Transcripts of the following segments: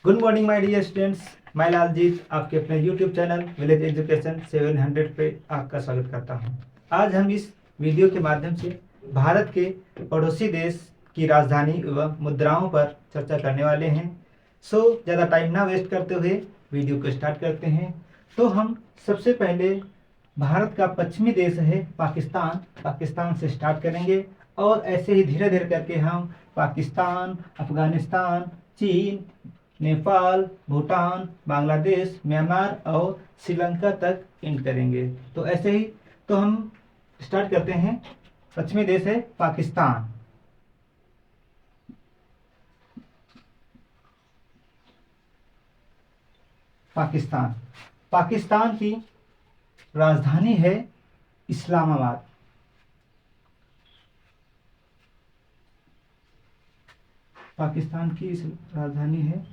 Good morning my dear students. मैं लालजीत आपके अपने यूट्यूब चैनल विलेज एजुकेशन 700 पे आपका स्वागत करता हूं। आज हम इस वीडियो के माध्यम से भारत के पड़ोसी देश की राजधानी एवं मुद्राओं पर चर्चा करने वाले हैं। ज़्यादा टाइम ना वेस्ट करते हुए वीडियो को स्टार्ट करते हैं। तो हम सबसे पहले भारत का पश्चिमी देश है पाकिस्तान से स्टार्ट करेंगे और ऐसे ही धीरे धीरे करके हम पाकिस्तान, अफगानिस्तान, चीन, नेपाल, भूटान, बांग्लादेश, म्यांमार और श्रीलंका तक एंड करेंगे। तो ऐसे ही तो हम स्टार्ट करते हैं। पश्चिमी देश है पाकिस्तान। पाकिस्तान की राजधानी है इस्लामाबाद। पाकिस्तान की राजधानी है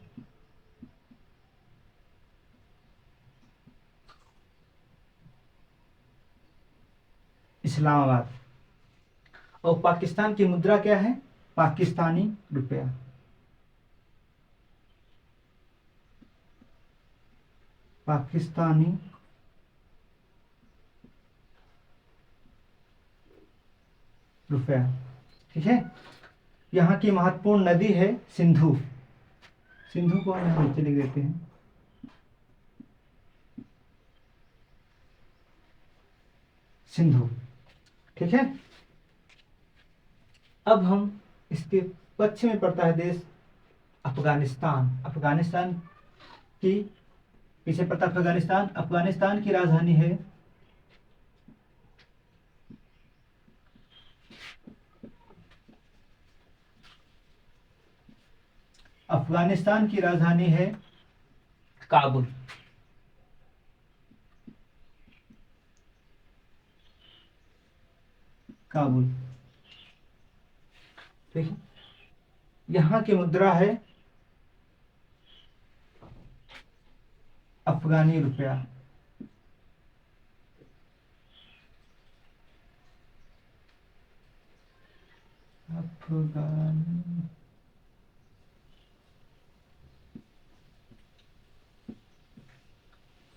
इस्लामाबाद। और पाकिस्तान की मुद्रा क्या है? पाकिस्तानी रुपया। पाकिस्तानी रुपया, ठीक है। यहाँ की महत्वपूर्ण नदी है सिंधु। सिंधु को हम यहाँ नीचे लिख देते हैं। सिंधु, ठीक है। अब हम इसके पश्चिम में पड़ता है देश अफगानिस्तान की पीछे पड़ता अफगानिस्तान की राजधानी है काबुल। ठीक है। यहाँ की मुद्रा है अफगानी रुपया।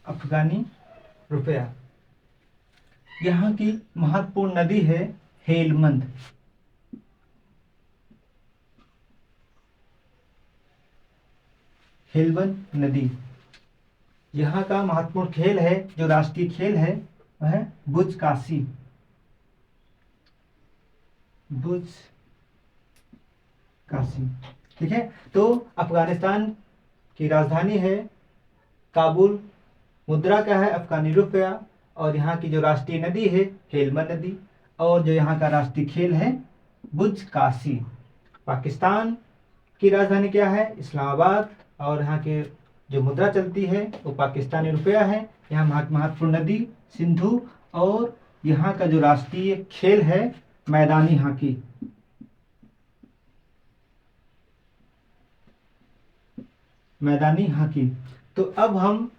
अफगानी रुपया। यहाँ की महत्वपूर्ण नदी है हेलमंद। नदी। यहाँ का महत्वपूर्ण खेल है, जो राष्ट्रीय खेल है वह है बुजकाशी। ठीक है। तो अफगानिस्तान की राजधानी है काबुल, मुद्रा क्या है अफगानी रुपया, और यहाँ की जो राष्ट्रीय नदी है हेलमंद नदी, और जो यहाँ का राष्ट्रीय खेल है बुजकाशी। पाकिस्तान की राजधानी क्या है? इस्लामाबाद, और यहाँ के जो मुद्रा चलती है वो पाकिस्तानी रुपया है। यहाँ महत्वपूर्ण नदी सिंधु, और यहाँ का जो राष्ट्रीय खेल है मैदानी हॉकी। तो अब हम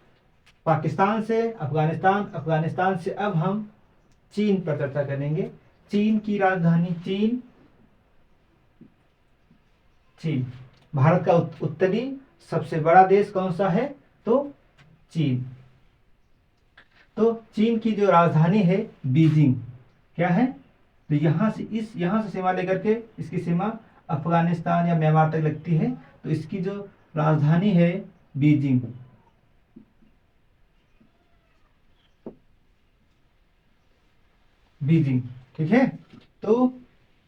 पाकिस्तान से अफगानिस्तान से अब हम चीन पर चर्चा करेंगे। चीन की राजधानी चीन। भारत का उत्तरी सबसे बड़ा देश कौन सा है? तो चीन। तो चीन की जो राजधानी है बीजिंग। क्या है? तो यहाँ से सीमा लेकर के इसकी सीमा अफगानिस्तान या म्यांमार तक लगती है। तो इसकी जो राजधानी है बीजिंग। ठीक है। तो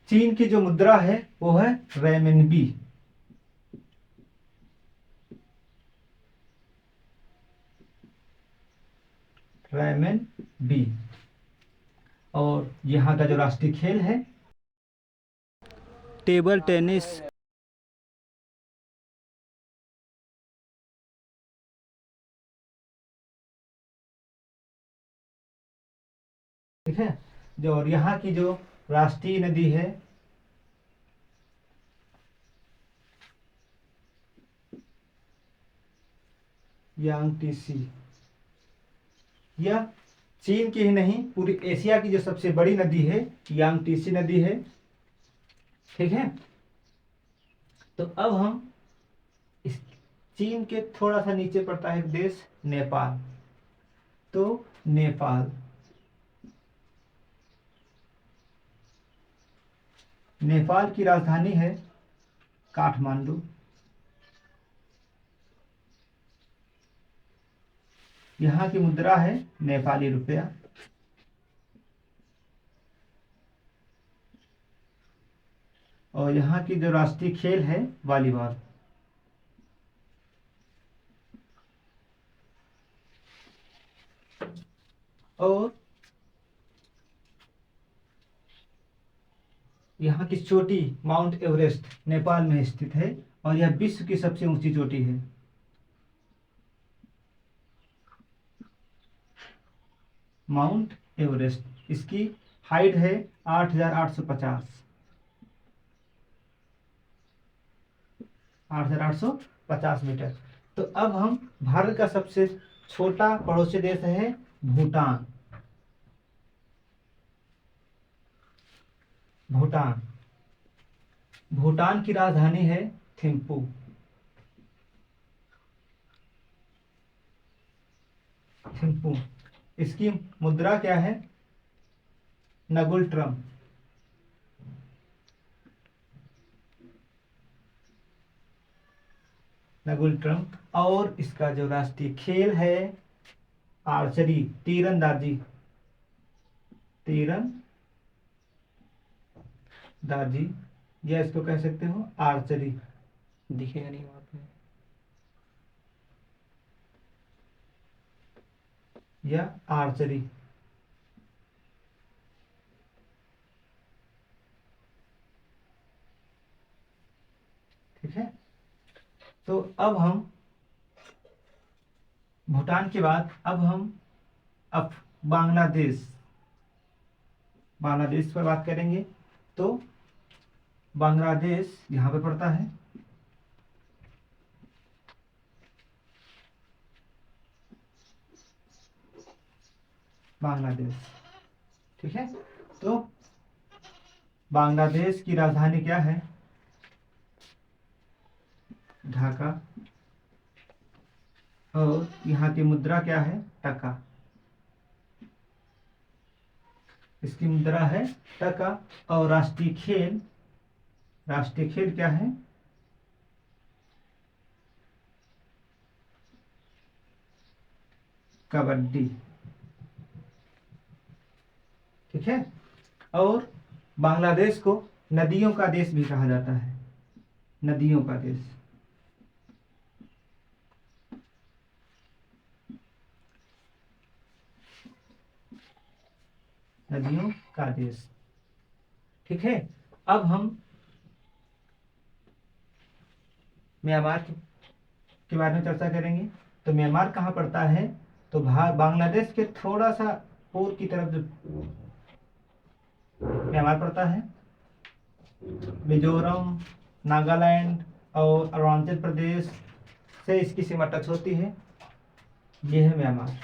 चीन की जो मुद्रा है वो है रेमनबी। और यहाँ का जो राष्ट्रीय खेल है टेबल टेनिस। ठीक है। जो और यहाँ की जो राष्ट्रीय नदी है यांगटीसी। यह चीन की ही नहीं पूरी एशिया की जो सबसे बड़ी नदी है यांगटीसी नदी है। ठीक है। तो अब हम इस चीन के थोड़ा सा नीचे पड़ता है एक देश नेपाल। तो नेपाल, नेपाल की राजधानी है काठमांडू। यहाँ की मुद्रा है नेपाली रुपया। और यहाँ की जो राष्ट्रीय खेल है वॉलीबॉल। और यहाँ की चोटी माउंट एवरेस्ट नेपाल में स्थित है और यह विश्व की सबसे ऊंची चोटी है। माउंट एवरेस्ट, इसकी हाइट है 8,850 8,850 मीटर। तो अब हम भारत का सबसे छोटा पड़ोसी देश है भूटान। भूटान, भूटान की राजधानी है थिम्पू। थिम्पू, इसकी मुद्रा क्या है? नगुल ट्रम। नगुल ट्रम। और इसका जो राष्ट्रीय खेल है आर्चरी, तीरंदाजी। तीरंदाजी, या इसको कह सकते हो आर्चरी। दिखेगा नहीं वहां पे, या आर्चरी। ठीक है। तो अब हम भूटान के बाद अब बांग्लादेश, बांग्लादेश पर बात करेंगे। तो बांग्लादेश यहाँ पे पड़ता है। बांग्लादेश, ठीक है। तो बांग्लादेश की राजधानी क्या है? ढाका। और यहाँ की मुद्रा क्या है? टका। इसकी मुद्रा है टका। और राष्ट्रीय खेल क्या है? कबड्डी। ठीक है। और बांग्लादेश को नदियों का देश भी कहा जाता है। नदियों का देश। नदियों का देश, ठीक है। अब हम म्यांमार के बारे में चर्चा करेंगे। तो म्यांमार कहाँ पड़ता है? तो बांग्लादेश के थोड़ा सा पूर्व की तरफ जो म्यांमार पड़ता है, मिजोरम, नागालैंड और अरुणाचल प्रदेश से इसकी सीमा टच होती है। ये है म्यांमार।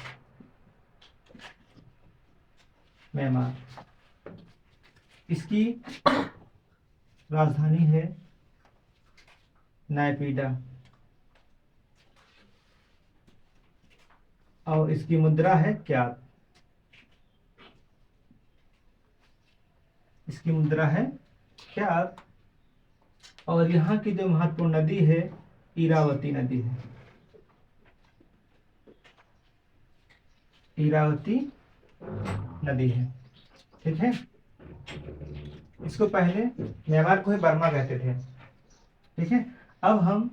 म्यांमार, इसकी राजधानी है नायपीडा। और इसकी मुद्रा है क्यात। इसकी मुद्रा है क्यात। और यहाँ की जो महत्वपूर्ण नदी है इरावती नदी है। इरावती नदी है, ठीक है। इसको पहले म्यांमार को ही बर्मा कहते थे, ठीक है। अब हम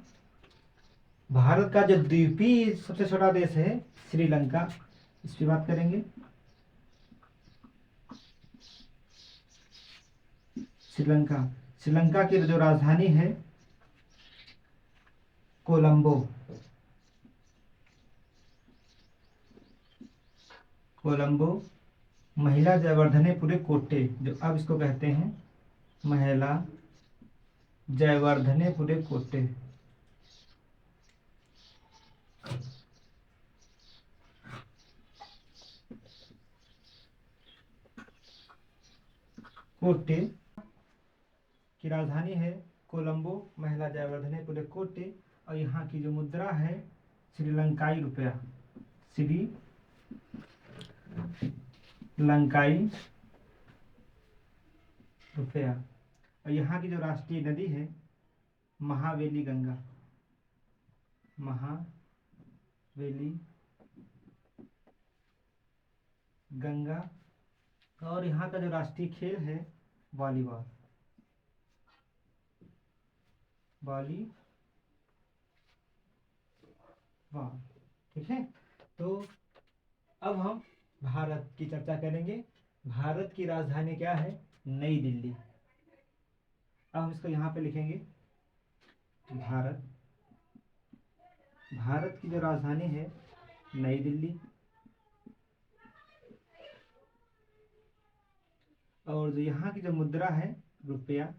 भारत का जो द्वीपीय सबसे छोटा देश है श्रीलंका, इस पर बात करेंगे। श्रीलंका, श्रीलंका की जो राजधानी है कोलंबो। कोलंबो, महिला जयवर्धने पुरे कोट्टे, जो अब इसको कहते हैं महिला जयवर्धने पुरे कोट्टे। कोट्टे की राजधानी है कोलंबो, महिला जयवर्धने पुरे कोट्टे। और यहाँ की जो मुद्रा है श्रीलंकाई रुपया, श्रीलंकाई रुपया। और यहाँ की जो राष्ट्रीय नदी है महावेली गंगा, महावेली गंगा। और यहाँ का जो राष्ट्रीय खेल है वॉलीबॉल, वॉलीबॉल। ठीक है, तो अब हम भारत की चर्चा करेंगे। भारत की राजधानी क्या है? नई दिल्ली। अब हम इसको यहाँ पे लिखेंगे भारत। भारत की जो राजधानी है नई दिल्ली। और जो यहाँ की जो मुद्रा है रुपया,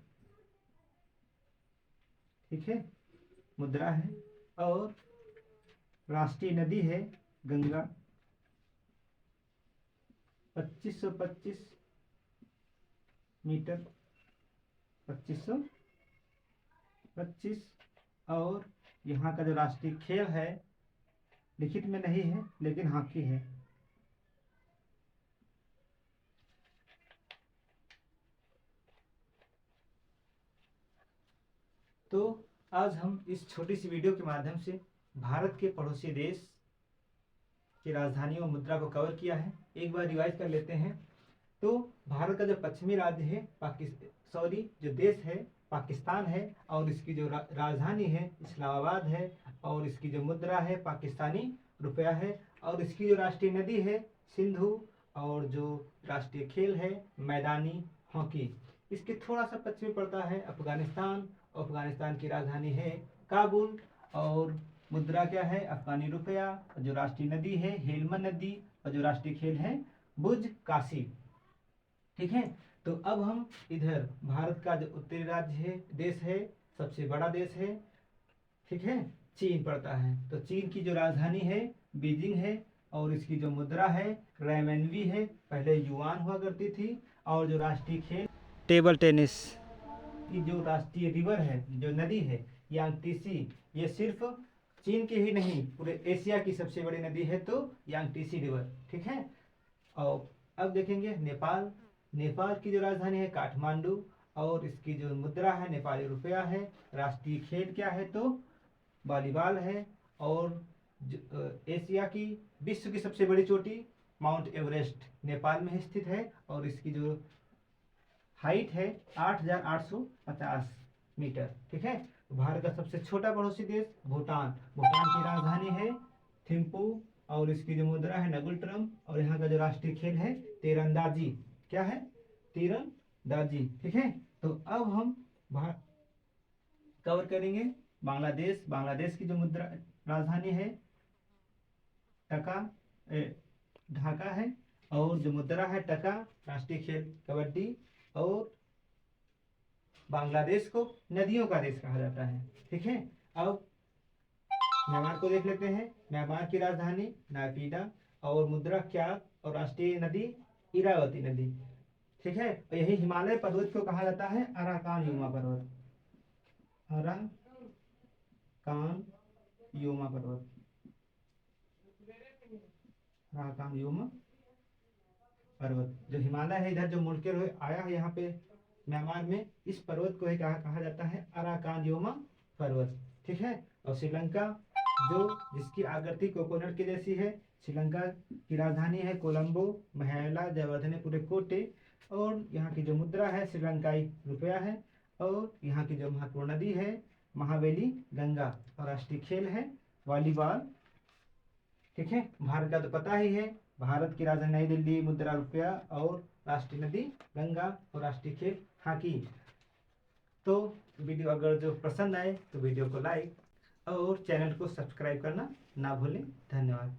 ठीक है, मुद्रा है। और राष्ट्रीय नदी है गंगा, 2525 मीटर, 2525। और यहाँ का जो राष्ट्रीय खेल है लिखित में नहीं है लेकिन हॉकी है। तो आज हम इस छोटी सी वीडियो के माध्यम से भारत के पड़ोसी देश की राजधानी और मुद्रा को कवर किया है। एक बार रिवाइज कर लेते हैं। तो भारत का जो पश्चिमी राज्य है जो देश है पाकिस्तान है, और इसकी जो राजधानी है इस्लामाबाद है, और इसकी जो मुद्रा है पाकिस्तानी रुपया है, और इसकी जो राष्ट्रीय नदी है सिंधु, और जो राष्ट्रीय खेल है मैदानी हॉकी। इसके थोड़ा सा पश्चिमी पड़ता है अफगानिस्तान। अफगानिस्तान की राजधानी है काबुल, और मुद्रा क्या है अफगानी रुपया। जो राष्ट्रीय नदी है हेलमंद नदी, और जो राष्ट्रीय खेल है बुर्ज कासिब। ठीक है, तो अब हम इधर भारत का जो उत्तरी राज्य है देश है, सबसे बड़ा देश है, ठीक है, चीन पड़ता है। तो चीन की जो राजधानी है बीजिंग है, और इसकी जो मुद्रा है रेमनबी है, पहले युआन हुआ करती थी। और जो राष्ट्रीय खेल टेबल टेनिस। की जो राष्ट्रीय रिवर है, जो नदी है यांगटीसी, ये सिर्फ चीन की ही नहीं पूरे एशिया की सबसे बड़ी नदी है, तो यांगटीसी रिवर। ठीक है, और अब देखेंगे नेपाल। नेपाल की जो राजधानी है काठमांडू, और इसकी जो मुद्रा है नेपाली रुपया है। राष्ट्रीय खेल क्या है? तो वॉलीबॉल है। और एशिया की विश्व की सबसे बड़ी चोटी माउंट एवरेस्ट नेपाल में स्थित है, और इसकी जो हाइट है 8850 मीटर। ठीक है, भारत का सबसे छोटा पड़ोसी देश भूटान। भूटान की राजधानी है थिम्पू, और इसकी जो मुद्रा है नगुलट्रम, और यहाँ का जो राष्ट्रीय खेल है तीरंदाजी। क्या है? तीरंदाजी। ठीक है, तो अब हम कवर करेंगे बांग्लादेश। बांग्लादेश की जो मुद्रा राजधानी है ढाका है, और जो मुद्रा है टका। राष्ट्रीय खेल कबड्डी, और बांग्लादेश को नदियों का देश कहा जाता है। ठीक है, अब म्यांमार को देख लेते हैं। म्यांमार की राजधानी नायपीडा, और मुद्रा क्या, और राष्ट्रीय नदी इरावती नदी। ठीक है, और यही हिमालय पर्वत को कहा जाता है अराकान युमा पर्वत। अराकान युमा पर्वत, अराकान युमा पर्वत। जो हिमालय है इधर जो मुड़ के आया है यहाँ पे म्यांमार में, इस पर्वत को ही कहा जाता है अराकान योमा पर्वत। ठीक है, और श्रीलंका जो जिसकी आकृति कोकोनट की जैसी है। श्रीलंका की राजधानी है कोलंबो, महिला जयवर्धने पूरे कोटे, और यहाँ की जो मुद्रा है श्रीलंकाई रुपया है, और यहाँ की जो महत्वपूर्ण नदी है महावेली गंगा, और राष्ट्रीय खेल है वॉलीबॉल। ठीक है, भारत का तो पता ही है, भारत की राजधानी नई दिल्ली, मुद्रा रुपया, और राष्ट्रीय नदी गंगा, और राष्ट्रीय खेल हॉकी। तो वीडियो अगर जो पसंद आए तो वीडियो को लाइक और चैनल को सब्सक्राइब करना ना भूलें। धन्यवाद।